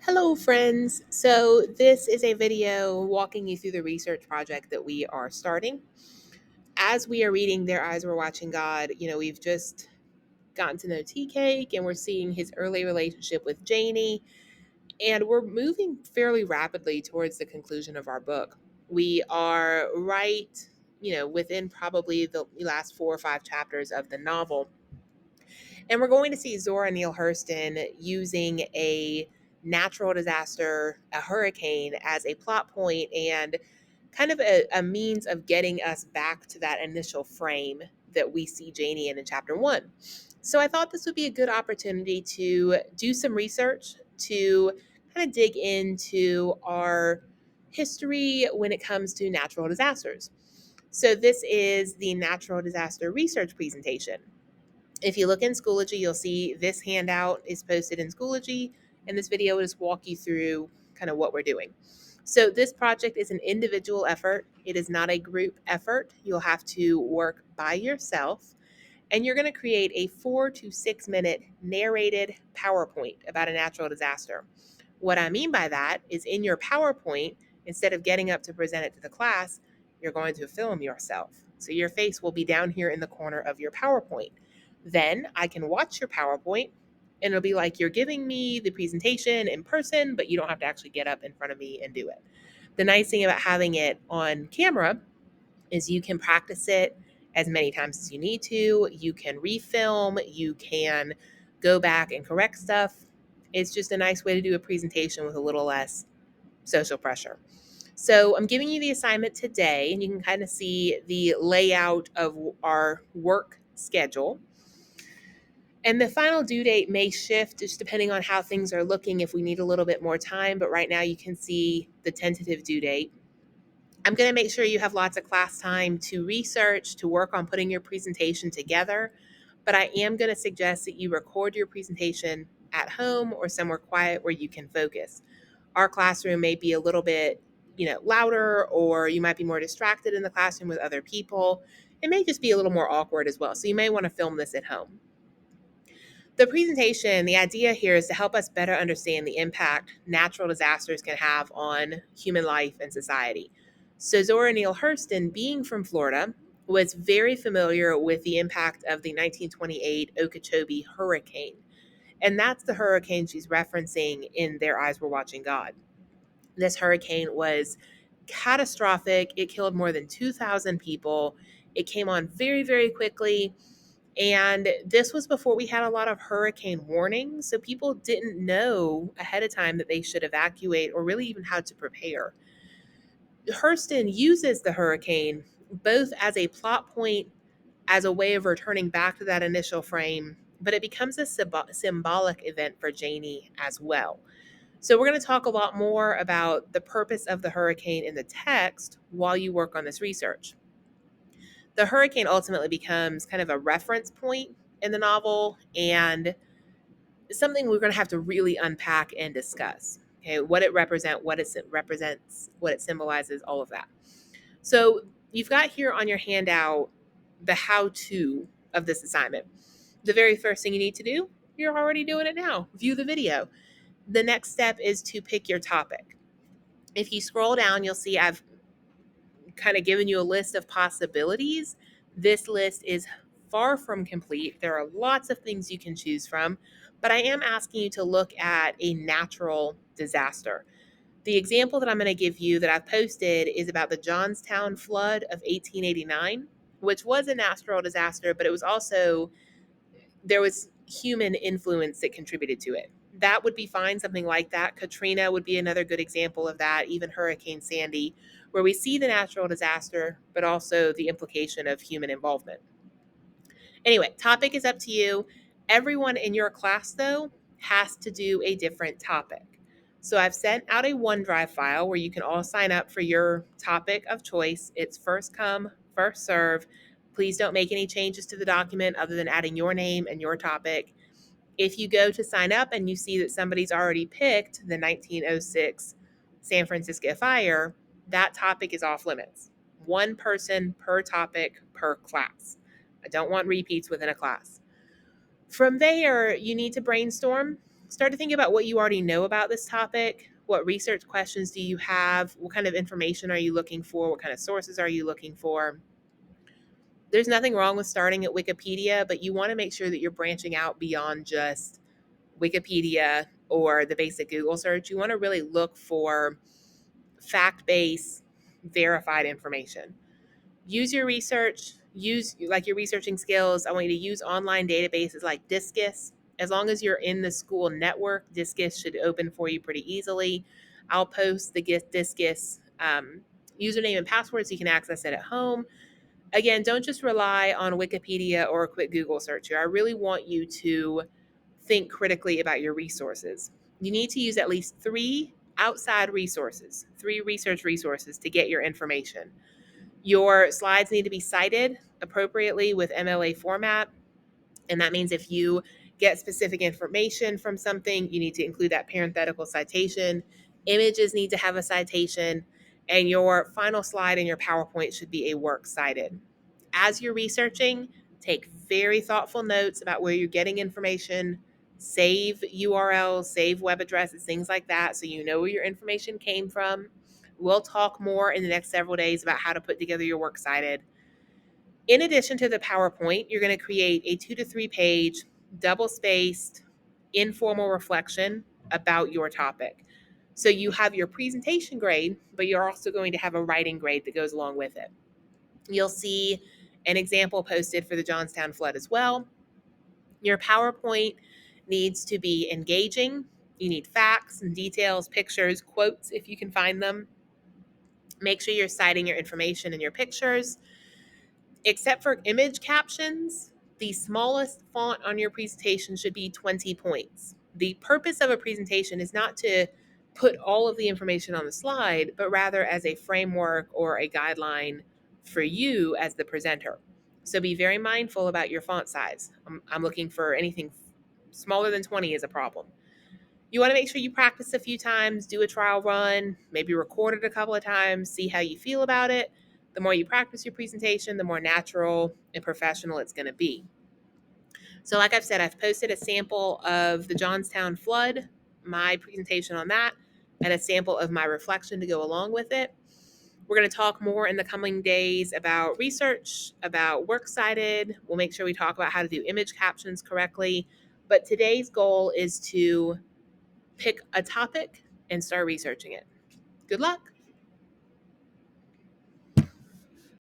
Hello, friends. So, this is a video walking you through the research project that we are starting. As we are reading Their Eyes Were Watching God, we've just gotten to know Tea Cake and we're seeing his early relationship with Janie, and we're moving fairly rapidly towards the conclusion of our book. We are right, within probably the last 4 or 5 chapters of the novel. And we're going to see Zora Neale Hurston using a natural disaster, a hurricane, as a plot point and kind of a means of getting us back to that initial frame that we see Janie in chapter one. So I thought this would be a good opportunity to do some research, to kind of dig into our history when it comes to natural disasters. So this is the natural disaster research presentation. If you look in Schoology, you'll see this handout is posted in Schoology, and this video will just walk you through kind of what we're doing. So this project is an individual effort. It is not a group effort. You'll have to work by yourself, and you're going to create a 4 to 6 minute narrated PowerPoint about a natural disaster. What I mean by that is in your PowerPoint, instead of getting up to present it to the class, you're going to film yourself. So your face will be down here in the corner of your PowerPoint. Then I can watch your PowerPoint and it'll be like you're giving me the presentation in person, but you don't have to actually get up in front of me and do it. The nice thing about having it on camera is you can practice it as many times as you need to. You can refilm, you can go back and correct stuff. It's just a nice way to do a presentation with a little less social pressure. So I'm giving you the assignment today, and you can kind of see the layout of our work schedule. And the final due date may shift just depending on how things are looking if we need a little bit more time. But right now you can see the tentative due date. I'm going to make sure you have lots of class time to research, to work on putting your presentation together. But I am going to suggest that you record your presentation at home or somewhere quiet where you can focus. Our classroom may be a little bit, louder, or you might be more distracted in the classroom with other people. It may just be a little more awkward as well. So you may want to film this at home. The presentation, the idea here is to help us better understand the impact natural disasters can have on human life and society. So Zora Neale Hurston, being from Florida, was very familiar with the impact of the 1928 Okeechobee hurricane. And that's the hurricane she's referencing in Their Eyes Were Watching God. This hurricane was catastrophic. It killed more than 2,000 people. It came on very, very quickly. And this was before we had a lot of hurricane warnings. So people didn't know ahead of time that they should evacuate or really even how to prepare. Hurston uses the hurricane both as a plot point, as a way of returning back to that initial frame, but it becomes a symbolic event for Janie as well. So we're going to talk a lot more about the purpose of the hurricane in the text while you work on this research. The hurricane ultimately becomes kind of a reference point in the novel and something we're going to have to really unpack and discuss. Okay, what it represents, what it symbolizes, all of that. So you've got here on your handout the how-to of this assignment. The very first thing you need to do, you're already doing it now. View the video. The next step is to pick your topic. If you scroll down, you'll see I've kind of given you a list of possibilities. This list is far from complete. There are lots of things you can choose from, but I am asking you to look at a natural disaster. The example that I'm going to give you that I've posted is about the Johnstown flood of 1889, which was a natural disaster, but it was also, there was human influence that contributed to it. That would be fine, something like that. Katrina would be another good example of that, even Hurricane Sandy, where we see the natural disaster, but also the implication of human involvement. Anyway, topic is up to you. Everyone in your class, though, has to do a different topic. So I've sent out a OneDrive file where you can all sign up for your topic of choice. It's first come, first serve. Please don't make any changes to the document other than adding your name and your topic. If you go to sign up and you see that somebody's already picked the 1906 San Francisco fire, that topic is off limits. One person per topic per class. I don't want repeats within a class. From there, you need to brainstorm. Start to think about what you already know about this topic. What research questions do you have? What kind of information are you looking for? What kind of sources are you looking for? There's nothing wrong with starting at Wikipedia, but you want to make sure that you're branching out beyond just Wikipedia or the basic Google search. You want to really look for fact based, verified information. Use your research, use like your researching skills. I want you to use online databases like Discus. As long as you're in the school network, Discus should open for you pretty easily. I'll post the Discus username and password so you can access it at home. Again, don't just rely on Wikipedia or a quick Google search here. I really want you to think critically about your resources. You need to use at least three outside resources, three research resources to get your information. Your slides need to be cited appropriately with MLA format. And that means if you get specific information from something, you need to include that parenthetical citation. Images need to have a citation. And your final slide in your PowerPoint should be a works cited. As you're researching, take very thoughtful notes about where you're getting information. Save URLs, save web addresses, things like that, so you know where your information came from. We'll talk more in the next several days about how to put together your works cited. In addition to the PowerPoint, you're going to create a 2 to 3 page, double spaced, informal reflection about your topic. So you have your presentation grade, but you're also going to have a writing grade that goes along with it. You'll see an example posted for the Johnstown flood as well. Your PowerPoint needs to be engaging. You need facts and details, pictures, quotes if you can find them. Make sure you're citing your information in your pictures. Except for image captions, the smallest font on your presentation should be 20 points. The purpose of a presentation is not to put all of the information on the slide, but rather as a framework or a guideline for you as the presenter. So be very mindful about your font size. I'm looking for anything smaller than 20 is a problem. You want to make sure you practice a few times, do a trial run, maybe record it a couple of times, see how you feel about it. The more you practice your presentation, the more natural and professional it's going to be. So, like I've said, I've posted a sample of the Johnstown flood, my presentation on that, and a sample of my reflection to go along with it. We're going to talk more in the coming days about research, about works cited. We'll make sure we talk about how to do image captions correctly. But today's goal is to pick a topic and start researching it. Good luck.